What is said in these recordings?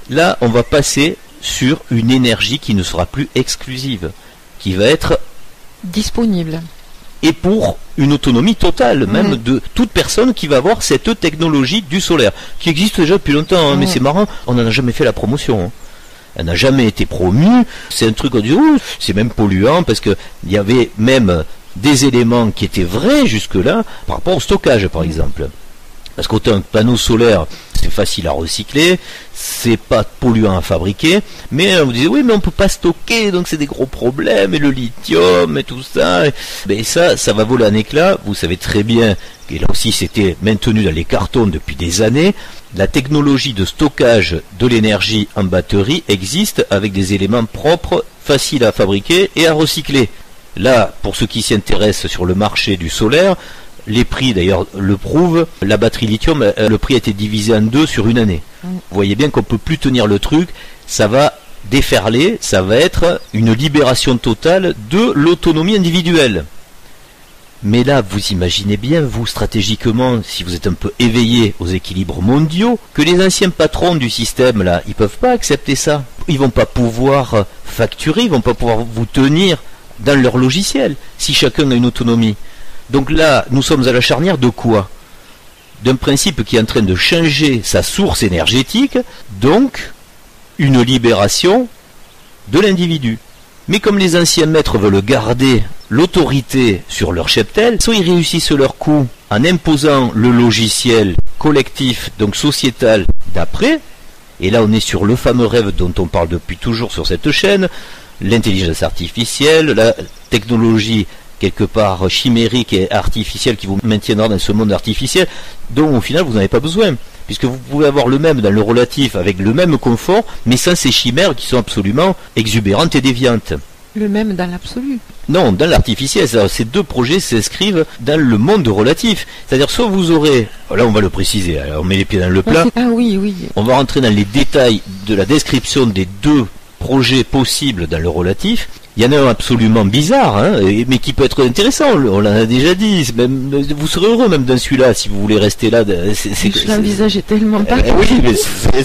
Là, on va passer sur une énergie qui ne sera plus exclusive, qui va être disponible. Et pour une autonomie totale, même de toute personne qui va avoir cette technologie du solaire, qui existe déjà depuis longtemps, hein, mais c'est marrant, on n'en a jamais fait la promotion. Hein. Elle n'a jamais été promue, c'est un truc, on dit, c'est même polluant, parce qu'il y avait même des éléments qui étaient vrais jusque-là, par rapport au stockage, par exemple. Parce qu'autant un panneau solaire, c'est facile à recycler, c'est pas polluant à fabriquer, mais on vous disait oui mais on peut pas stocker, donc c'est des gros problèmes, et le lithium et tout ça, et ça va voler en éclats. Vous savez très bien, et là aussi c'était maintenu dans les cartons depuis des années, la technologie de stockage de l'énergie en batterie existe avec des éléments propres, faciles à fabriquer et à recycler. Là, pour ceux qui s'y intéressent sur le marché du solaire, les prix d'ailleurs le prouvent, la batterie lithium, le prix a été divisé en 2 sur une année. Vous voyez bien qu'on ne peut plus tenir le truc, ça va déferler, ça va être une libération totale de l'autonomie individuelle. Mais là, vous imaginez bien, vous stratégiquement, si vous êtes un peu éveillé aux équilibres mondiaux, que les anciens patrons du système là, ils peuvent pas accepter ça. Ils vont pas pouvoir facturer, ils vont pas pouvoir vous tenir dans leur logiciel, si chacun a une autonomie. Donc là, nous sommes à la charnière de quoi? D'un principe qui est en train de changer sa source énergétique, donc une libération de l'individu. Mais comme les anciens maîtres veulent garder l'autorité sur leur cheptel, soit ils réussissent leur coup en imposant le logiciel collectif, donc sociétal, d'après, et là on est sur le fameux rêve dont on parle depuis toujours sur cette chaîne, l'intelligence artificielle, la technologie quelque part chimérique et artificielle qui vous maintiendra dans ce monde artificiel, dont au final vous n'avez pas besoin, puisque vous pouvez avoir le même dans le relatif avec le même confort, mais sans ces chimères qui sont absolument exubérantes et déviantes. Le même dans l'absolu? Non, dans l'artificiel. Ces deux projets s'inscrivent dans le monde relatif. C'est-à-dire, soit vous aurez, là on va le préciser, on met les pieds dans le plat, on va rentrer dans les détails de la description des deux projets possibles dans le relatif. Il y en a un absolument bizarre, hein, mais qui peut être intéressant, on l'a déjà dit, même, vous serez heureux même dans celui-là, si vous voulez rester là. Je l'envisageais tellement pas. Oui, mais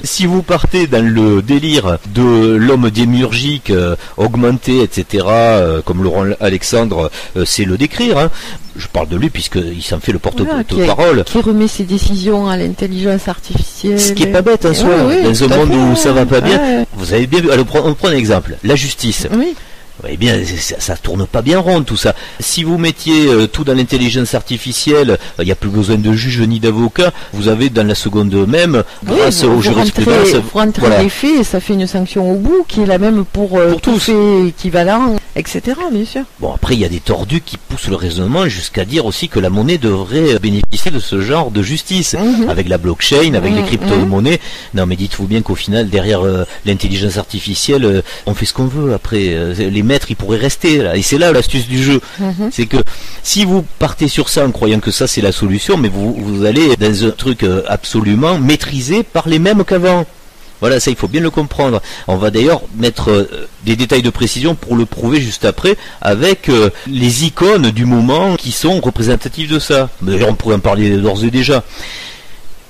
si vous partez dans le délire de l'homme démiurgique, augmenté, etc., comme Laurent Alexandre sait le décrire, hein, je parle de lui puisqu'il s'en fait le porte-parole. Qui remet ses décisions à l'intelligence artificielle. Ce qui est pas bête en soi, dans un monde où ça va pas bien. Vous avez bien vu, allez, on prend un exemple, la justice. Oui. Eh bien, ça tourne pas bien rond tout ça. Si vous mettiez tout dans l'intelligence artificielle, il n'y a plus besoin de juge ni d'avocat. Vous avez dans la seconde même, grâce aux jurisprudences, vous rentrez les faits et ça fait une sanction au bout qui est la même pour tous fait équivalent, etc. Bien sûr. Bon, après il y a des tordus qui poussent le raisonnement jusqu'à dire aussi que la monnaie devrait bénéficier de ce genre de justice, avec la blockchain, avec les crypto-monnaies. Non, mais dites-vous bien qu'au final, derrière l'intelligence artificielle, on fait ce qu'on veut. Après, les maîtres, ils pourraient rester là. Et c'est là l'astuce du jeu. C'est que si vous partez sur ça en croyant que ça c'est la solution, mais vous allez dans un truc absolument maîtrisé par les mêmes qu'avant. Voilà, ça il faut bien le comprendre. On va d'ailleurs mettre des détails de précision pour le prouver juste après avec les icônes du moment qui sont représentatives de ça. D'ailleurs on pourrait en parler d'ores et déjà.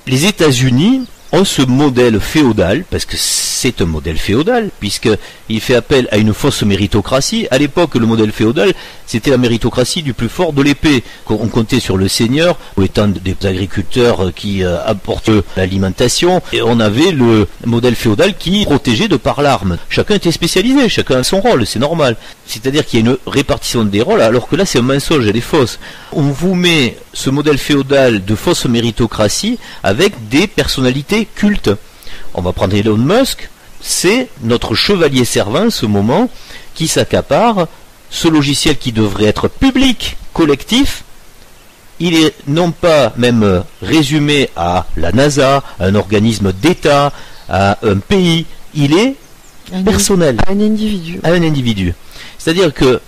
Les États-Unis ont ce modèle féodal, parce que c'est un modèle féodal, puisqu'il fait appel à une fausse méritocratie. À l'époque, le modèle féodal, c'était la méritocratie du plus fort de l'épée. On comptait sur le seigneur, étant des agriculteurs qui apportent l'alimentation, et on avait le modèle féodal qui protégeait de par l'arme. Chacun était spécialisé, chacun a son rôle, c'est normal. C'est-à-dire qu'il y a une répartition des rôles, alors que là, c'est un mensonge, elle est fausse. On vous met ce modèle féodal de fausse méritocratie avec des personnalités cultes. On va prendre Elon Musk, c'est notre chevalier servant, ce moment, qui s'accapare ce logiciel qui devrait être public, collectif. Il est non pas même résumé à la NASA, à un organisme d'État, à un pays, il est personnel. À un individu. À un individu. C'est-à-dire que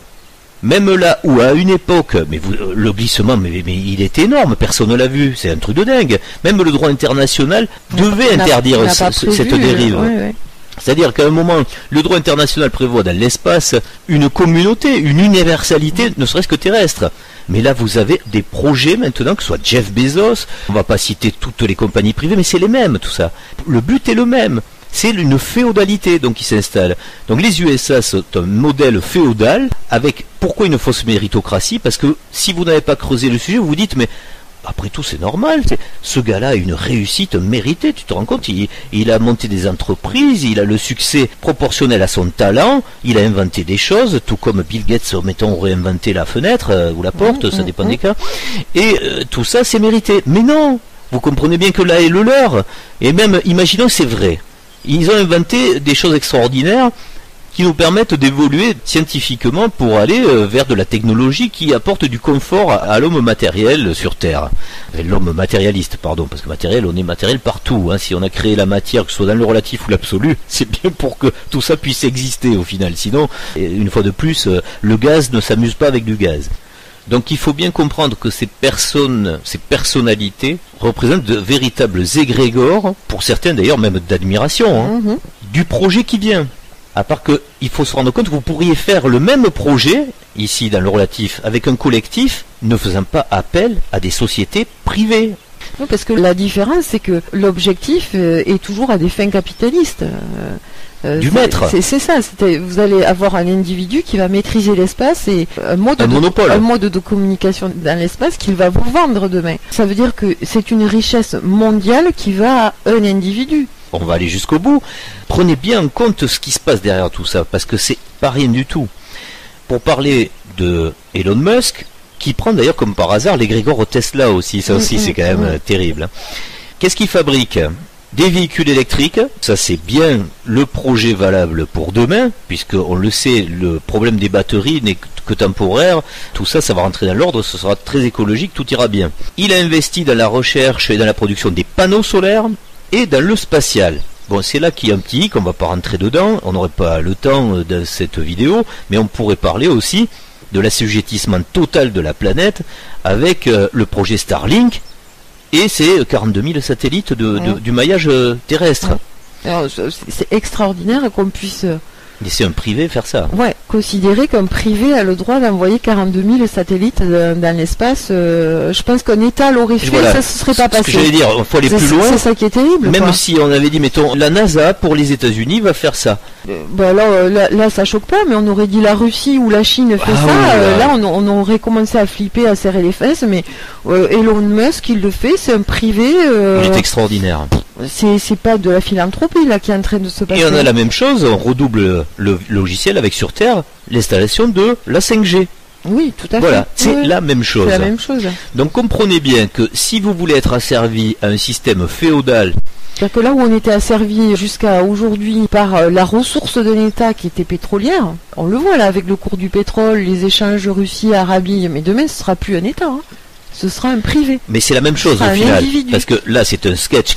même là où à une époque, mais le glissement, mais il est énorme, personne ne l'a vu, c'est un truc de dingue. Même le droit international devait interdire cette dérive. C'est-à-dire qu'à un moment, le droit international prévoit dans l'espace une communauté, une universalité, ne serait-ce que terrestre. Mais là, vous avez des projets maintenant, que ce soit Jeff Bezos, on va pas citer toutes les compagnies privées, mais c'est les mêmes, tout ça. Le but est le même. C'est une féodalité donc qui s'installe. Donc les USA sont un modèle féodal avec pourquoi une fausse méritocratie? Parce que si vous n'avez pas creusé le sujet, vous vous dites mais après tout c'est normal, ce gars-là a une réussite méritée, tu te rends compte, il a monté des entreprises, il a le succès proportionnel à son talent, il a inventé des choses, tout comme Bill Gates, mettons, aurait inventé la fenêtre ou la porte, ça dépend des cas, et tout ça c'est mérité. Mais non, vous comprenez bien que là est le leur, et même imaginons que c'est vrai. Ils ont inventé des choses extraordinaires qui nous permettent d'évoluer scientifiquement pour aller vers de la technologie qui apporte du confort à l'homme matériel sur Terre. L'homme matérialiste, pardon, parce que matériel, on est matériel partout. Hein. Si on a créé la matière, que ce soit dans le relatif ou l'absolu, c'est bien pour que tout ça puisse exister au final. Sinon, une fois de plus, le gaz ne s'amuse pas avec du gaz. Donc il faut bien comprendre que ces personnes, ces personnalités représentent de véritables égrégores, pour certains d'ailleurs même d'admiration, du projet qui vient. À part qu'il faut se rendre compte que vous pourriez faire le même projet, ici dans le relatif, avec un collectif, ne faisant pas appel à des sociétés privées. Non, parce que la différence, c'est que l'objectif est toujours à des fins capitalistes. Du maître. C'est ça. Vous allez avoir un individu qui va maîtriser l'espace et un mode de communication dans l'espace qu'il va vous vendre demain. Ça veut dire que c'est une richesse mondiale qui va à un individu. On va aller jusqu'au bout. Prenez bien en compte ce qui se passe derrière tout ça, parce que c'est pas rien du tout. Pour parler de Elon Musk, qui prend d'ailleurs comme par hasard l'égrégore Tesla aussi, ça aussi c'est quand même terrible. Qu'est-ce qu'il fabrique ? Des véhicules électriques, ça c'est bien le projet valable pour demain, puisque on le sait, le problème des batteries n'est que temporaire, tout ça, ça va rentrer dans l'ordre, ce sera très écologique, tout ira bien. Il a investi dans la recherche et dans la production des panneaux solaires et dans le spatial. Bon, c'est là qu'il y a un petit hic, on ne va pas rentrer dedans, on n'aurait pas le temps dans cette vidéo, mais on pourrait parler aussi de l'assujettissement total de la planète avec le projet Starlink, et c'est 42 000 satellites du maillage terrestre. C'est extraordinaire qu'on puisse laisser un privé faire ça. Ouais, considérer qu'un privé a le droit d'envoyer 42 000 satellites dans l'espace. Je pense qu'un État l'aurait fait, ça ne se serait pas passé. Ce que j'allais dire, il faut aller plus loin. C'est ça qui est terrible. Même si on avait dit, mettons, la NASA pour les États-Unis va faire ça. Là, ça choque pas, mais on aurait dit la Russie ou la Chine fait ça. Là, on aurait commencé à flipper, à serrer les fesses. Mais Elon Musk, il le fait, c'est un privé. Il est extraordinaire. C'est pas de la philanthropie là qui est en train de se passer. Et on a la même chose, on redouble le logiciel avec sur Terre l'installation de la 5G. Oui, tout à fait. Voilà, c'est la même chose. C'est la même chose. Donc comprenez bien que si vous voulez être asservi à un système féodal, c'est-à-dire que là où on était asservi jusqu'à aujourd'hui par la ressource d'un État qui était pétrolière, on le voit là avec le cours du pétrole, les échanges Russie-Arabie, mais demain ce sera plus un État. Ce sera un privé. Mais c'est la même chose au final, parce que là c'est un sketch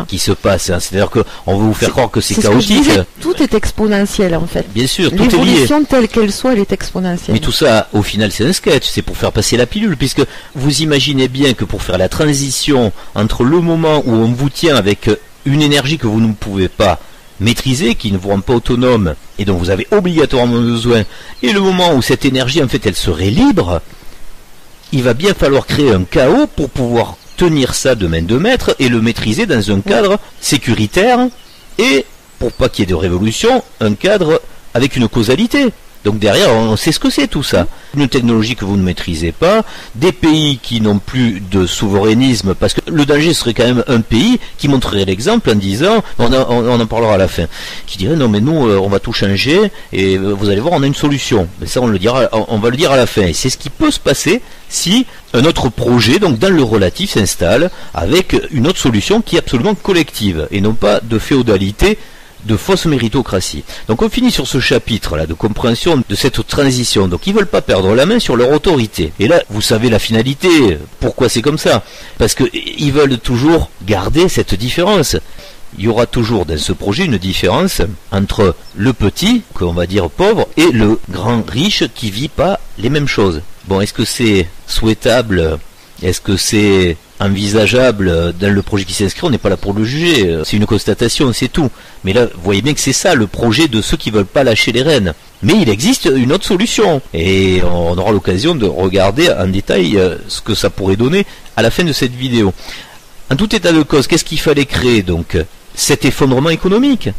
qui se passe. Hein. C'est-à-dire qu'on veut vous faire croire que c'est chaotique. Tout est exponentiel en fait. Bien sûr, tout est lié. L'évolution telle qu'elle soit, elle est exponentielle. Mais tout ça, au final, c'est un sketch. C'est pour faire passer la pilule, puisque vous imaginez bien que pour faire la transition entre le moment où on vous tient avec une énergie que vous ne pouvez pas maîtriser, qui ne vous rend pas autonome et dont vous avez obligatoirement besoin, et le moment où cette énergie en fait elle serait libre, il va bien falloir créer un chaos pour pouvoir tenir ça de main de maître et le maîtriser dans un cadre sécuritaire et, pour pas qu'il y ait de révolution, un cadre avec une causalité. Donc derrière, on sait ce que c'est tout ça. Une technologie que vous ne maîtrisez pas, des pays qui n'ont plus de souverainisme, parce que le danger serait quand même un pays qui montrerait l'exemple en disant, on en parlera à la fin, qui dirait non mais nous on va tout changer et vous allez voir on a une solution. Mais ça on va le dire à la fin. Et c'est ce qui peut se passer si un autre projet, donc dans le relatif, s'installe avec une autre solution qui est absolument collective et non pas de féodalité, de fausse méritocratie. Donc on finit sur ce chapitre là de compréhension de cette transition. Donc ils veulent pas perdre la main sur leur autorité. Et là, vous savez la finalité, pourquoi c'est comme ça. Parce que ils veulent toujours garder cette différence. Il y aura toujours dans ce projet une différence entre le petit, qu'on va dire pauvre, et le grand riche qui vit pas les mêmes choses. Bon, est-ce que c'est souhaitable? Est-ce que c'est envisageable dans le projet qui s'inscrit? On n'est pas là pour le juger, c'est une constatation, c'est tout. Mais là, vous voyez bien que c'est ça le projet de ceux qui veulent pas lâcher les rênes. Mais il existe une autre solution. Et on aura l'occasion de regarder en détail ce que ça pourrait donner à la fin de cette vidéo. En tout état de cause, qu'est-ce qu'il fallait créer donc? Cet effondrement économique.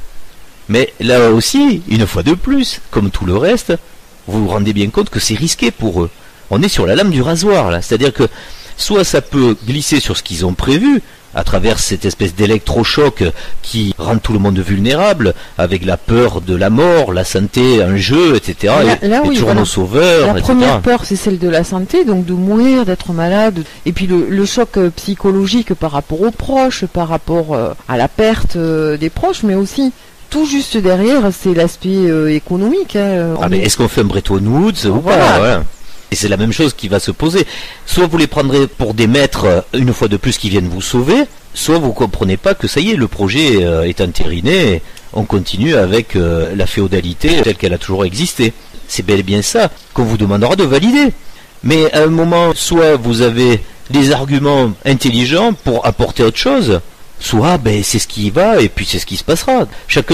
Mais là aussi, une fois de plus, comme tout le reste, vous vous rendez bien compte que c'est risqué pour eux. On est sur la lame du rasoir là. C'est-à-dire que soit ça peut glisser sur ce qu'ils ont prévu, à travers cette espèce d'électrochoc qui rend tout le monde vulnérable, avec la peur de la mort, la santé en jeu, etc. Là, oui, toujours nos sauveurs, la etc. première peur, c'est celle de la santé, donc de mourir, d'être malade. Et puis le choc psychologique par rapport aux proches, par rapport à la perte des proches, mais aussi tout juste derrière, c'est l'aspect économique. Mais est-ce qu'on fait un Bretton Woods ou pas? Voilà. Et c'est la même chose qui va se poser. Soit vous les prendrez pour des maîtres, une fois de plus, qui viennent vous sauver, soit vous comprenez pas que ça y est, le projet est entériné, on continue avec la féodalité telle qu'elle a toujours existé. C'est bel et bien ça qu'on vous demandera de valider. Mais à un moment, soit vous avez des arguments intelligents pour apporter autre chose, soit c'est ce qui va et puis c'est ce qui se passera. Chacun